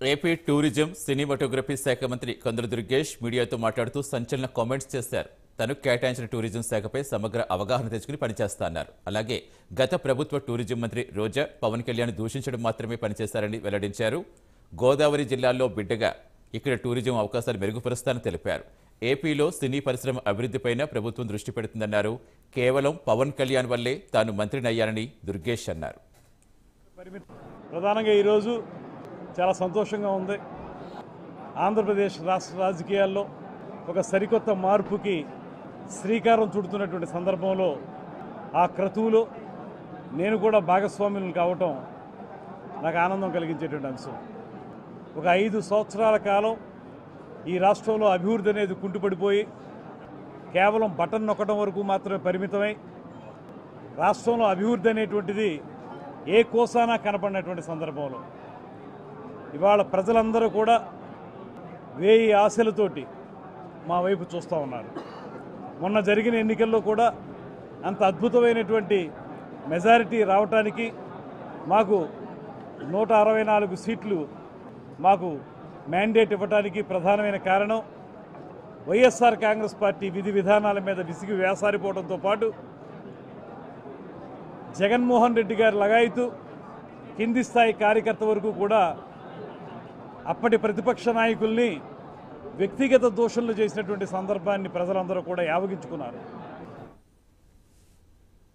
AP tourism cinematography శాఖ మంత్రి కందుల దుర్గేష్ మీడియాతో మాట్లాడుతూ సంచలన కామెంట్స్ చేశారు. తను కేటాయించిన టూరిజం శాఖపై సమగ్ర అవగాహన తెచ్చుకుని పనిచేస్తారన్నారు. అలాగే గత ప్రభుత్వ టూరిజం మంత్రి రోజా పవన్ కళ్యాణ్ దూషించడం మాత్రమే పనిచేశారని వెల్లడించారు. గోదావరి జిల్లాల్లో బిడ్డగా ఇక్కడ టూరిజం అవకాశాలు మెరుగుపరుస్తారని తెలిపారు. ఏపీలో సినీ పరిశ్రమ అభివృద్ధిపైన ప్రభుత్వం దృష్టి పెడుతుందన్నారు. కేవలం పవన్ కళ్యాణ్ వల్లే తాను మంత్రినయ్యానని దుర్గేష్ అన్నారు. ప్రధానంగా ఈరోజు చాలా సంతోషంగా ఉంది. ఆంధ్రప్రదేశ్ రాష్ట్ర రాజకీయాల్లో ఒక సరికొత్త మార్పుకి శ్రీకారం చుడుతున్నటువంటి సందర్భంలో ఆ క్రతువులో నేను కూడా భాగస్వాములను కావటం నాకు ఆనందం కలిగించేటువంటి అంశం. ఒక 5 సంవత్సరాల కాలం ఈ రాష్ట్రంలో అభివృద్ధి అనేది కుంటుపడిపోయి కేవలం బటన్ నొక్కడం వరకు మాత్రమే పరిమితమై రాష్ట్రంలో అభివృద్ధి అనేటువంటిది ఏ కోసానా కనపడినటువంటి సందర్భంలో ఇవాళ ప్రజలందరూ కూడా 1000 ఆశలతోటి మా వైపు చూస్తూ ఉన్నారు. మొన్న జరిగిన ఎన్నికల్లో కూడా అంత అద్భుతమైనటువంటి మెజారిటీ రావటానికి మాకు 164 సీట్లు మాకు మ్యాండేట్ ఇవ్వడానికి ప్రధానమైన కారణం వైఎస్ఆర్ కాంగ్రెస్ పార్టీ విధి విధానాల మీద విసిగి వేసారిపోవడంతో పాటు జగన్మోహన్ రెడ్డి గారి లగాయితూ కింది స్థాయి కార్యకర్త వరకు కూడా అప్పటి ప్రతిపక్ష నాయకుల్ని వ్యక్తిగత దోషణలు చేసినటువంటి సందర్భాన్ని ప్రజలందరూ కూడా యావగించుకున్నారు.